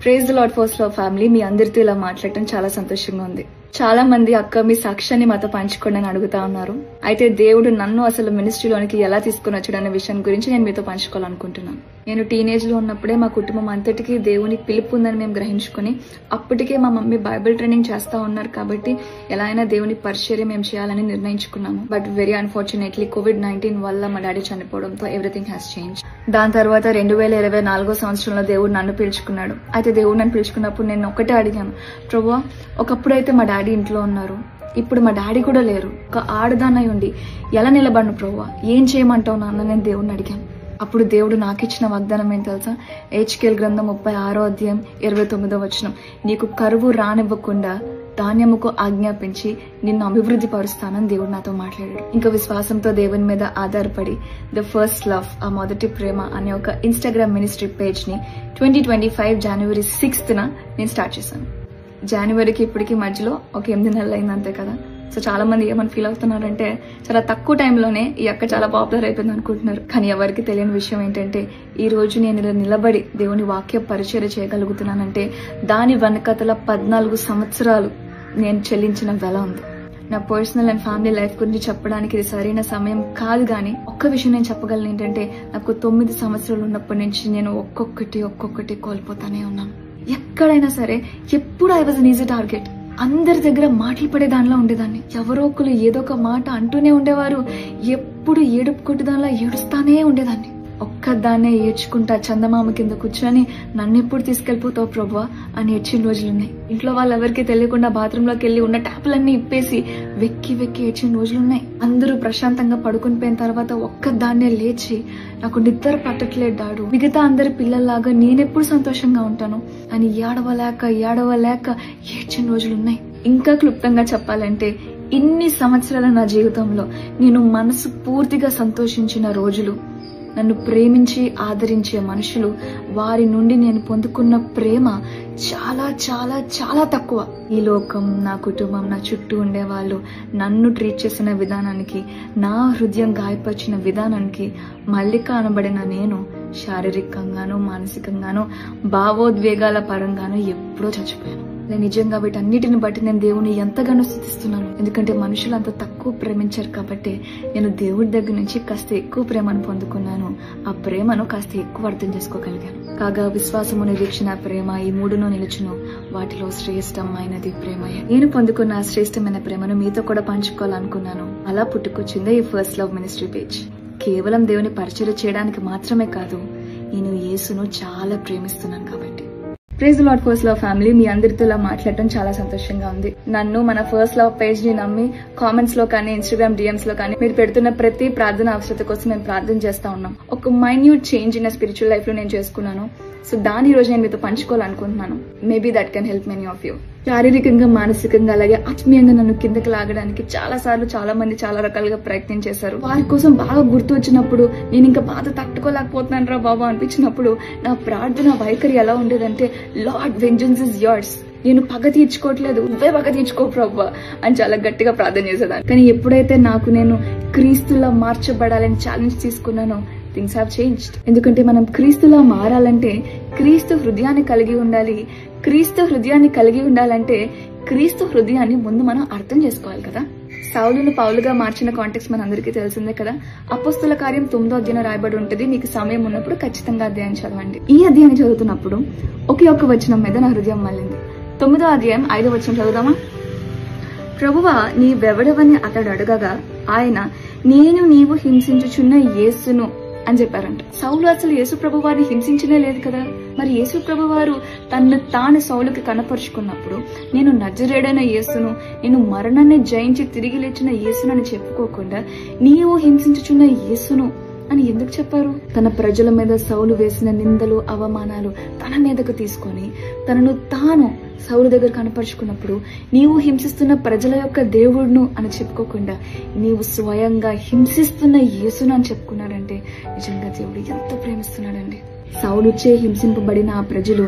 Praise the Lord first love family. మీ అందరితో ఇలా మాట్లాడటం చాలా సంతోషంగా ఉంది. చాలా మంది అక్క మీ సాక్ష్యాన్ని మాతో పంచుకోండి అని అడుగుతా ఉన్నారు. అయితే దేవుడు నన్ను అసలు మినిస్ట్రీలోనికి ఎలా తీసుకుని వచ్చాడనే విషయం గురించి నేను మీతో పంచుకోవాలనుకుంటున్నాను. నేను టీనేజ్ లో ఉన్నప్పుడే మా కుటుంబం అంతటికీ దేవుని పిలుపు ఉందని మేము గ్రహించుకుని అప్పటికే మా మమ్మీ బైబిల్ ట్రైనింగ్ చేస్తా ఉన్నారు కాబట్టి ఎలా అయినా దేవుని పరిచర్య మేము చేయాలని నిర్ణయించుకున్నాము. బట్ వెరీ అన్ఫార్చునేట్లీ COVID-19 వల్ల మా డాడీ చనిపోవడంతో ఎవ్రీథింగ్ హ్యాస్ చేంజ్. దాని తర్వాత 2024 సంవత్సరంలో దేవుడు నన్ను పిలుచుకున్నాడు. అయితే దేవుడు నన్ను పిలుచుకున్నప్పుడు నేను ఒకటే అడిగాను, ప్రభువా ఒకప్పుడైతే మా డాడీ ఇంట్లో ఉన్నారు, ఇప్పుడు మా డాడీ కూడా లేరు, ఒక ఆడదాన్నై ఉండి ఎలా నిలబడను ప్రభువా, ఏం చేయమంటావు నాన్న నేను దేవుడిని అడిగాను. అప్పుడు దేవుడు నాకు ఇచ్చిన వాగ్దానం ఏం తెలుసా? హెచ్కేల్ గ్రంథం 36:29 నీకు కరువు రానివ్వకుండా ధాన్యముకు ఆజ్ఞాపించి నిన్ను అభివృద్ధి పరుస్తానని దేవుడు నాతో మాట్లాడాడు. ఇంకా విశ్వాసంతో దేవుని మీద ఆధారపడి ద ఫస్ట్ లవ్, ఆ మొదటి ప్రేమ అనే ఒక ఇన్స్టాగ్రామ్ మినిస్ట్రీ పేజ్ ని 2025 జనవరి 6th నేను స్టార్ట్ చేశాను. జనవరికి ఇప్పటికి మధ్యలో ఒక 8 నెలలు అయింది అంతే కదా. సో చాలా మంది ఏమని ఫీల్ అవుతున్నారంటే చాలా తక్కువ టైంలోనే ఈ అక్క చాలా పాపులర్ అయిపోయింది అనుకుంటున్నారు. కానీ ఎవరికి తెలియని విషయం ఏంటంటే ఈ రోజు నేను ఇలా నిలబడి దేవుని వాక్య పరిచర్య చేయగలుగుతున్నానంటే దాని వెనకతల 14 సంవత్సరాలు నేను చెల్లించిన వెల ఉంది. నా పర్సనల్ అండ్ ఫ్యామిలీ లైఫ్ గురించి చెప్పడానికి ఇది సరైన సమయం కాదు. కానీ ఒక్క విషయం నేను చెప్పగలను ఏంటంటే నాకు 9 సంవత్సరాలు ఉన్నప్పటి నుంచి నేను ఒక్కొక్కటి కోల్పోతానే ఉన్నాను. ఎక్కడైనా సరే ఎప్పుడు I was an easy target. అందరి దగ్గర మాటలు పడే దానిలో ఉండేదాన్ని. ఎవరో ఒకరు ఏదో ఒక మాట అంటూనే ఉండేవారు. ఎప్పుడు ఏడుపు కొట్టి దానిలో ఏడుస్తానే ఉండేదాన్ని. ఒక్కదాన్నే ఏడ్చుకుంటా చందమామ కింద కూర్చొని నన్ను ఎప్పుడు తీసుకెళ్లిపోతావు ప్రభువా అని ఏడ్చిన రోజులున్నాయి. ఇంట్లో వాళ్ళెవరికి తెలియకుండా బాత్రూమ్ లోకి వెళ్లి ఉన్న ట్యాపులన్నీ ఇప్పేసి వెక్కి ఏడ్చిన రోజులున్నాయి. అందరూ ప్రశాంతంగా పడుకుని పోయిన తర్వాత ఒక్కదాన్నే లేచి నాకు నిద్ర పట్టట్లేదు డాడు, మిగతా అందరి పిల్లల్లాగా నేనెప్పుడు సంతోషంగా ఉంటాను అని ఏడవలేక ఏడ్చిన రోజులున్నాయి. ఇంకా క్లుప్తంగా చెప్పాలంటే ఇన్ని సంవత్సరాల నా జీవితంలో నేను మనసు పూర్తిగా సంతోషించిన రోజులు, నన్ను ప్రేమించి ఆదరించే మనుషులు, వారి నుండి నేను పొందుకున్న ప్రేమ చాలా చాలా చాలా తక్కువ. ఈ లోకం, నా కుటుంబం, నా చుట్టూ ఉండేవాళ్ళు నన్ను ట్రీట్ చేసిన విధానానికి, నా హృదయం గాయపరిచిన విధానానికి మల్లిక అనబడిన నేను శారీరకంగానూ మానసికంగానూ భావోద్వేగాల పరంగానూ ఎప్పుడో చచ్చిపోయాను. నేను నిజంగా వీటన్నిటిని బట్టి నేను దేవుని ఎంతగానో స్తుతిస్తున్నాను. ఎందుకంటే మనుషులు అంత తక్కువ ప్రేమించారు కాబట్టి నేను దేవుడి దగ్గర నుంచి కాస్త ఎక్కువ ప్రేమను పొందుకున్నాను. ఆ ప్రేమను కాస్త ఎక్కువ అర్థం చేసుకోగలిగాను. కాగా విశ్వాసము, నిరీక్షణ, ప్రేమ ఈ 3 నిలుచును, వాటిలో శ్రేష్టమైనది ప్రేమయే. నేను పొందుకున్న ఆ శ్రేష్టమైన ప్రేమను మీతో కూడా పంచుకోవాలనుకున్నాను. అలా పుట్టుకొచ్చిందే ఈ ఫస్ట్ లవ్ మినిస్ట్రీ పేజ్. కేవలం దేవుని పరిచర్య చేయడానికి మాత్రమే కాదు, నేను యేసును చాలా ప్రేమిస్తున్నాను కాబట్టి. Praise the Lord first love family. మీ అందరితో ఇలా మాట్లాడటం చాలా సంతోషంగా ఉంది. నన్ను మన ఫస్ట్ లవ్ పేజ్ ని నమ్మి కామెంట్స్ లో కానీ ఇన్స్టాగ్రామ్ DMs లో కానీ మీరు పెడుతున్న ప్రతి ప్రార్థన అవసరత కోసం మేము ప్రార్థన చేస్తా ఉన్నాం. ఒక minute change in spiritual life లో నేను చేసుకున్నాను. సో దాని ఈ రోజు నేను మీతో పంచుకోవాలనుకుంటున్నాను. Maybe that can help many of you. శారీరకంగా, మానసికంగా అలాగే ఆత్మీయంగా నన్ను కిందకి లాగడానికి చాలా సార్లు చాలా మంది చాలా రకాలుగా ప్రయత్నం చేశారు. వారి కోసం బాగా గుర్తు వచ్చినప్పుడు నేను ఇంకా బాధ తట్టుకోలేకపోతున్నాను రా బాబా అనిపించినప్పుడు నా ప్రార్థన వైఖరి ఎలా ఉండేదంటే, లార్డ్ వెంజెన్స్ ఇస్ యోర్స్, నేను పగ తీర్చుకోవట్లేదు, నువ్వే పగ తీర్చుకో ప్రభువా అని చాలా గట్టిగా ప్రార్థన చేసేదాన్ని. కానీ ఎప్పుడైతే నాకు నేను క్రీస్తులా మార్చబడాలని ఛాలెంజ్ తీసుకున్నానో థింగ్స్ హావ్ చేంజ్డ్. ఎందుకంటే మనం క్రీస్తులా మారాలంటే క్రీస్తు హృదయాన్ని కలిగి ఉండాలి. క్రీస్తు హృదయాన్ని కలిగి ఉండాలంటే క్రీస్తు హృదయాన్ని ముందు మనం అర్థం చేసుకోవాలి కదా. సౌలును పౌలుగా మార్చిన కాంటెక్స్ట్ మన అందరికీ తెలిసిందే కదా. అపోస్తుల కార్యం 9వ అధ్యాయం రాయబడి ఉంటుంది. మీకు సమయం ఉన్నప్పుడు ఖచ్చితంగా అధ్యాయం చదవండి. ఈ అధ్యాయాన్ని చదువుతున్నప్పుడు ఒక్క వచనం మీద నా హృదయం మళ్ళింది. 9వ అధ్యాయం 5వ వచనం చదువుదామా? ప్రభువా నీవెవడవని అతడు అడగగా ఆయన, నేను నీవు హింసించుచున్న యేసును అని చెప్పారంట. సౌలు అసలు యేసు ప్రభు వారిని హింసించనే లేదు కదా. మరి యేసు ప్రభు వారు తను తాను సౌలుకి కనపరుచుకున్నప్పుడు నేను నజరేడైన యేసును, నేను మరణాన్ని జయించి తిరిగి లేచిన యేసును అని చెప్పుకోకుండా నీవు హింసించుచున్న యేసును అని ఎందుకు చెప్పారు? తన ప్రజల మీద సౌలు వేసిన నిందలు, అవమానాలు తన మీదకు తీసుకొని తనను తాను సౌలు దగ్గర కనపరుచుకున్నప్పుడు నీవు హింసిస్తున్న ప్రజల యొక్క దేవుడును అని చెప్పుకోకుండా నీవు స్వయంగా హింసిస్తున్న యేసును అని చెప్పుకున్నాడంటే నిజంగా దేవుడు ఎంత ప్రేమిస్తున్నాడండి. సౌలుచే హింసింపబడిన ఆ ప్రజలు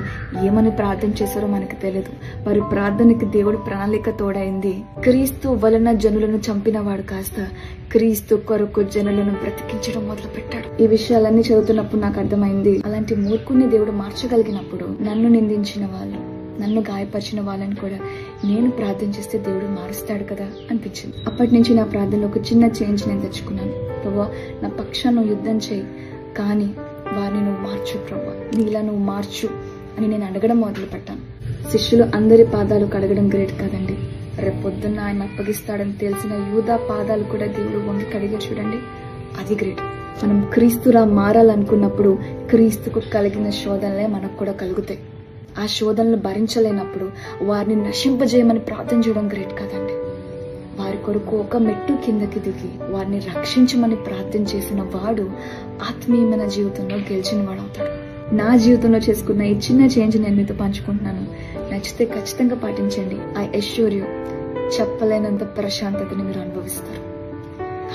ఏమని ప్రార్థన చేశారో మనకు తెలియదు. వారి ప్రార్థనకి దేవుడు ప్రణాళిక తోడైంది. క్రీస్తు వలన జనులను చంపినవాడు కాస్త క్రీస్తు కొరకు జనులను బ్రతికించడం మొదలు పెట్టాడు. ఈ విషయాలన్నీ చదువుతున్నప్పుడు నాకు అర్థమైంది, అలాంటి మూర్ఖుని దేవుడు మార్చగలిగినప్పుడు నన్ను నిందించిన వాళ్ళు, నన్ను గాయపరిచిన వాళ్ళని కూడా నేను ప్రార్థన చేస్తే దేవుడు మారుస్తాడు కదా అనిపించింది. అప్పటి నుంచి నా ప్రార్థనలో ఒక చిన్న చేంజ్ నేను తెచ్చుకున్నాను. ప్రభువా, నా పక్షాన్ని యుద్ధం చేయి, కానీ వారిని నువ్వు మార్చు ప్రభువా, నీలా నువ్వు మార్చు అని నేను అడగడం మొదలు పెట్టాను. శిష్యులు అందరి పాదాలు కడగడం గ్రేట్ కాదండి. రేపు పొద్దున్న ఆయన అప్పగిస్తాడని తెలిసిన యూదా పాదాలు కూడా దేవుడు వంగి కడిగా చూడండి, అది గ్రేట్. మనం క్రీస్తులా మారాలనుకున్నప్పుడు క్రీస్తుకు కలిగిన శోధనలే మనకు కూడా కలుగుతాయి. ఆ శోధనలు భరించలేనప్పుడు వారిని నశింపజేయమని ప్రార్థన చేయడం గ్రేట్ కాదండి. వారి కొరకు ఒక మెట్టు కిందకి దిగి వారిని రక్షించమని ప్రార్థన చేసిన వాడు ఆత్మీయమైన జీవితంలో గెలిచిన వాడు అవుతాడు. నా జీవితంలో చేసుకున్న ఈ చిన్న చేంజ్ నేను మీతో పంచుకుంటున్నాను. నచ్చితే ఖచ్చితంగా పాటించండి. ఐ అష్యూర్ యూ, చెప్పలేనంత ప్రశాంతతని మీరు అనుభవిస్తారు.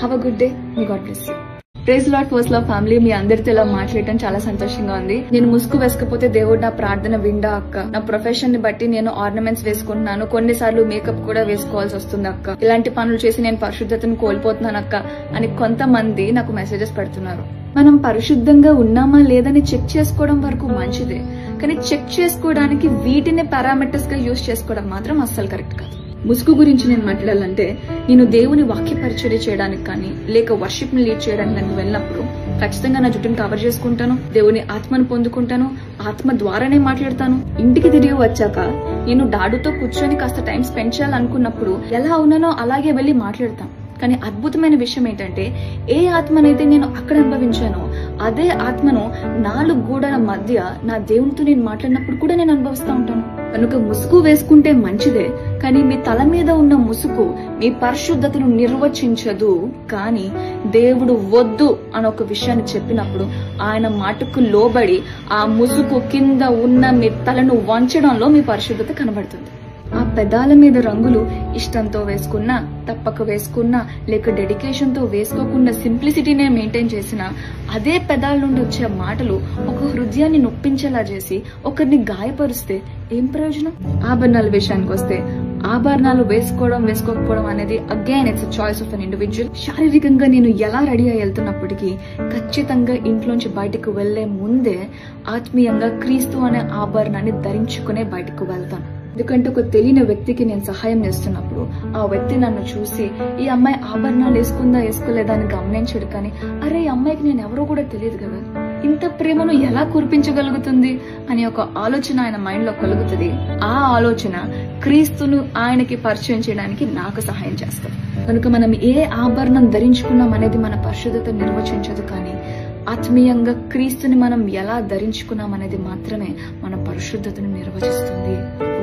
Have a good day. మీ God bless you. Praise Lord first love family, మీ అందరితో ఇలా మాట్లాడటం చాలా సంతోషంగా ఉంది. నేను ముసుగు వేసుకపోతే దేవుడు నా ప్రార్థన విండా అక్క. నా ప్రొఫెషన్ ని బట్టి నేను ఆర్నమెంట్స్ వేసుకుంటున్నాను, కొన్నిసార్లు మేకప్ కూడా వేసుకోవాల్సి వస్తుంది అక్క. ఇలాంటి పనులు చేసి నేను పరిశుద్ధతను కోల్పోతున్నాను అక్క అని కొంతమంది నాకు మెసేజెస్ పెడుతున్నారు. మనం పరిశుద్ధంగా ఉన్నామా లేదని చెక్ చేసుకోవడం వరకు మంచిదే, కానీ చెక్ చేసుకోవడానికి వీటిని పారామీటర్స్ గా యూజ్ చేసుకోవడం మాత్రం అస్సలు కరెక్ట్ కాదు. ముసుగు గురించి నేను మాట్లాడాలంటే, నేను దేవుని వాక్య పరిచర్య చేయడానికి కానీ లేక వర్షిప్ ని లీడ్ చేయడానికి నేను వెళ్ళినప్పుడు ఖచ్చితంగా నా జుట్టును కవర్ చేసుకుంటాను, దేవుని ఆత్మను పొందుకుంటాను, ఆత్మ ద్వారానే మాట్లాడతాను. ఇంటికి తిరిగి వచ్చాక నేను డాడుతో కూర్చొని కాస్త టైం స్పెండ్ చేయాలనుకున్నప్పుడు ఎలా ఉన్నానో అలాగే వెళ్లి మాట్లాడతాను. కానీ అద్భుతమైన విషయం ఏంటంటే, ఏ ఆత్మనైతే నేను అక్కడ అనుభవించానో అదే ఆత్మను 4 గోడల మధ్య నా దేవునితో నేను మాట్లాడినప్పుడు కూడా నేను అనుభవిస్తూ ఉంటాను. కనుక ముసుగు వేసుకుంటే మంచిదే, కానీ మీ తల మీద ఉన్న ముసుగు మీ పరిశుద్ధతను నిర్వచించదు. కానీ దేవుడు వద్దు అని ఒక విషయాన్ని చెప్పినప్పుడు ఆయన మాటకు లోబడి ఆ ముసుగు కింద ఉన్న మీ తలను వంచడంలో మీ పరిశుద్ధత కనబడుతుంది. ఆ పెదాల మీద రంగులు ఇష్టంతో వేసుకున్నా, తప్పక వేసుకున్నా, లేక డెడికేషన్ తో వేసుకోకుండా సింప్లిసిటీనే మెయింటైన్ చేసినా అదే పెదాల నుండి వచ్చే మాటలు ఒక హృదయాన్ని నొప్పించేలా చేసి ఒకరిని గాయపరుస్తే ఏం ప్రయోజనం? ఆభరణాల విషయానికి వస్తే, ఆభరణాలు వేసుకోవడం వేసుకోకపోవడం అనేది again it's choice of an individual. శారీరకంగా నేను ఎలా రెడీ అయి వెళ్తున్నప్పటికీ ఖచ్చితంగా ఇంట్లోంచి బయటకు వెళ్లే ముందే ఆత్మీయంగా క్రీస్తు అనే ఆభరణాన్ని ధరించుకునే బయటకు వెళ్తాను. ఎందుకంటే ఒక తెలియని వ్యక్తికి నేను సహాయం చేస్తున్నప్పుడు ఆ వ్యక్తి నన్ను చూసి ఈ అమ్మాయి ఆభరణాలు వేసుకుందా వేసుకోలేదా అని గమనించడు, కానీ అరే ఈ అమ్మాయికి నేను ఎవరో కూడా తెలియదు కదా, ఇంత ప్రేమను ఎలా కురిపించగలుగుతుంది అని ఒక ఆలోచన ఆయన మైండ్ లో కలుగుతుంది. ఆ ఆలోచన క్రీస్తును ఆయనకి పరిచయం చేయడానికి నాకు సహాయం చేస్తుంది. కనుక మనం ఏ ఆభరణం ధరించుకున్నాం అనేది మన పరిశుద్ధత నిర్వచించదు, కానీ ఆత్మీయంగా క్రీస్తుని మనం ఎలా ధరించుకున్నాం అనేది మాత్రమే మన పరిశుద్ధతను నిర్వచిస్తుంది.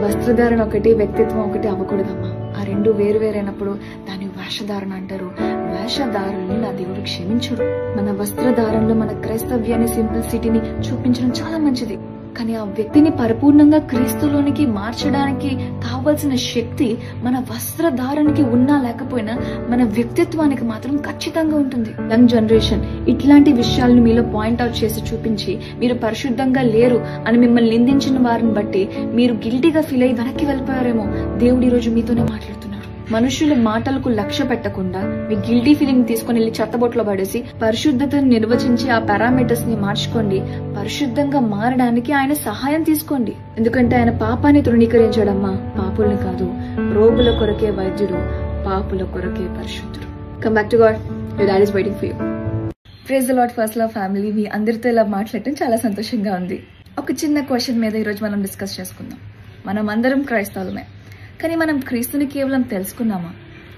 వస్త్రధారణ ఒకటి, వ్యక్తిత్వం ఒకటి అవ్వకూడదమ్మా. ఆ రెండు వేరు వేరైనప్పుడు దాన్ని వేషధారణ అంటారు. వేషధారణని నా దేవుడు క్షమించడు. మన వస్త్రధారణలో మన క్రైస్తవ్యాన్ని, సింప్లిసిటీని చూపించడం చాలా మంచిది, కానీ ఆ వ్యక్తిని పరిపూర్ణంగా క్రీస్తులోనికి మార్చడానికి కావాల్సిన శక్తి మన వస్త్రధారణకి ఉన్నా లేకపోయినా మన వ్యక్తిత్వానికి మాత్రం ఖచ్చితంగా ఉంటుంది. యంగ్ జనరేషన్ ఇట్లాంటి విషయాలను మీలో పాయింట్అవుట్ చేసి చూపించి మీరు పరిశుద్ధంగా లేరు అని మిమ్మల్ని నిందించిన వారిని బట్టి మీరు గిల్టీగా ఫీల్ అయ్యి వెనక్కి వెళ్ళిపోయారేమో. దేవుడు ఈ రోజు మీతోనే మాట్లాడుతున్నారు. మనుషుల మాటలకు లక్ష్య పెట్టకుండా మీ గిల్టీ ఫీలింగ్ తీసుకుని వెళ్ళి చెత్తబొట్లో పడేసి పరిశుద్ధతను నిర్వచించి ఆ పారామీటర్స్ ని మార్చుకోండి. పరిశుద్ధంగా మారడానికి ఆయన సహాయం తీసుకోండి. ఎందుకంటే ఆయన పాపాన్ని తృణీకరించడమ్మా, పాపుల్ని కాదు. రోగుల కొరకే వైద్యుడు, పాపుల కొరకే పరిశుద్ధుడు. Come back to God. Your dad is waiting for you. Praise the Lord first love family, మీ అందరితో ఇలా మాట్లాడటం చాలా సంతోషంగా ఉంది. ఒక చిన్న క్వశ్చన్ మీద ఈరోజు మనం డిస్కస్ చేసుకుందాం. మనం అందరం క్రైస్తవులమే, కానీ మనం క్రీస్తుని కేవలం తెలుసుకున్నామా,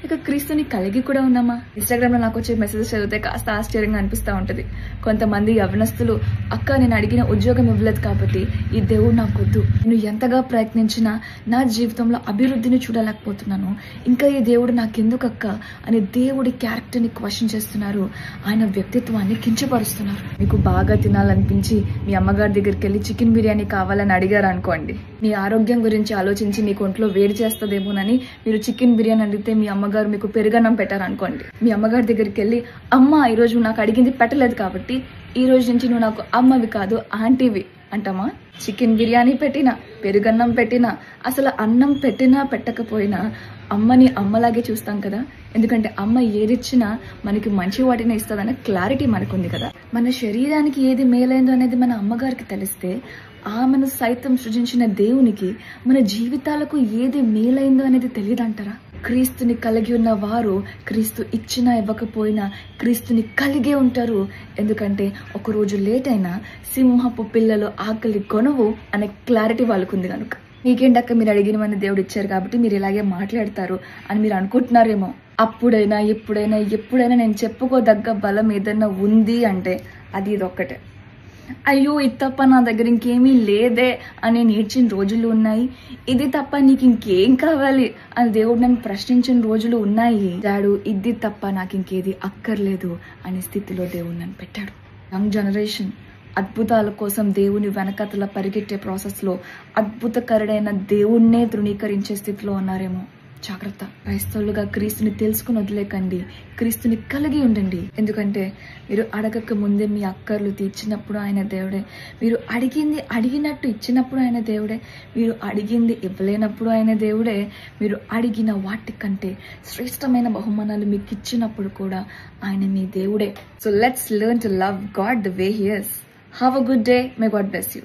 ఇక క్రీస్తుని కలిగి కూడా ఉన్నామా? ఇన్స్టాగ్రామ్ లో నాకు వచ్చే మెసేజెస్ చదివితే కాస్త ఆశ్చర్యంగా అనిపిస్తూ ఉంటది. కొంతమంది యవనస్తులు, అక్క నేను అడిగిన ఉద్యోగం ఇవ్వలేదు కాబట్టి ఈ దేవుడు నాకు వద్దు, నేను ఎంతగా ప్రయత్నించినా నా జీవితంలో అభివృద్ధిని చూడలేకపోతున్నాను, ఇంకా ఈ దేవుడు నాకెందుకు అక్క అని దేవుడి క్యారెక్టర్ ని క్వశ్చన్ చేస్తున్నారు. ఆయన వ్యక్తిత్వాన్ని కించపరుస్తున్నారు. మీకు బాగా తినాలనిపించి మీ అమ్మగారి దగ్గరికి వెళ్ళి చికెన్ బిర్యానీ కావాలని అడిగారు అనుకోండి, మీ ఆరోగ్యం గురించి ఆలోచించి మీకు ఒంట్లో వేడి చేస్తుందేమోనని మీరు చికెన్ బిర్యానీ అడిగితే మీ అమ్మగారు మీకు పెరుగన్నం పెట్టారనుకోండి, మీ అమ్మగారి దగ్గరికి వెళ్ళి అమ్మ ఈరోజు నాకు అడిగింది పెట్టలేదు కాబట్టి ఈ రోజు నుంచి నువ్వు నాకు అమ్మవి కాదు ఆంటీవి అంటామా? చికెన్ బిర్యానీ పెట్టినా, పెరుగన్నం పెట్టినా, అసలు అన్నం పెట్టినా పెట్టకపోయినా అమ్మని అమ్మలాగే చూస్తాం కదా. ఎందుకంటే అమ్మ ఏదిచ్చినా మనకి మంచి వాటిని ఇస్తుందనే క్లారిటీ మనకుంది కదా. మన శరీరానికి ఏది మేలైందో అనేది మన అమ్మగారికి తెలిస్తే ఆమెను సైతం సృజించిన దేవునికి మన జీవితాలకు ఏది మేలైందో అనేది తెలియదంటారా? క్రీస్తుని కలిగి ఉన్న వారు క్రీస్తు ఇచ్చినా ఇవ్వకపోయినా క్రీస్తుని కలిగే ఉంటారు. ఎందుకంటే ఒకరోజు లేట్ అయినా సింహపు పిల్లలు ఆకలి కొనవు అనే క్లారిటీ వాళ్ళకుంది కనుక. మీకేంటక్క మీరు అడిగినవన్నీ దేవుడు ఇచ్చారు కాబట్టి మీరు ఇలాగే మాట్లాడతారు అని మీరు అనుకుంటున్నారేమో. అప్పుడైనా ఎప్పుడైనా నేను చెప్పుకోదగ్గ బలం ఏదన్నా ఉంది అంటే అది ఇదొక్కటే. అయ్యో ఇది తప్ప నా దగ్గర ఇంకేమీ లేదే అని నేర్చిన రోజులు ఉన్నాయి. ఇది తప్ప నీకు ఇంకేం కావాలి అని దేవుడు నన్ను ప్రశ్నించిన రోజులు ఉన్నాయి. డాడు ఇది తప్ప నాకు ఇంకేది అక్కర్లేదు అనే స్థితిలో దేవుడు నన్ను పెట్టాడు. యంగ్ జనరేషన్ అద్భుతాల కోసం దేవుని వెనకతల పరిగెట్టే ప్రాసెస్ లో అద్భుతకరుడైన దేవుణ్ణే తృణీకరించే స్థితిలో ఉన్నారేమో. జాగ్రత్త. క్రైస్తవులుగా క్రీస్తుని తెలుసుకుని వదిలేకండి, క్రీస్తుని కలిగి ఉండండి. ఎందుకంటే మీరు అడగక ముందే మీ అక్కర్లు తీర్చినప్పుడు ఆయన దేవుడే, మీరు అడిగినట్టు ఇచ్చినప్పుడు ఆయన దేవుడే, మీరు అడిగింది ఇవ్వలేనప్పుడు ఆయన దేవుడే, మీరు అడిగిన వాటికంటే శ్రేష్టమైన బహుమానాలు మీకు ఇచ్చినప్పుడు కూడా ఆయన మీ దేవుడే. So let's learn to love God the way he is. Have a good day. May God bless you.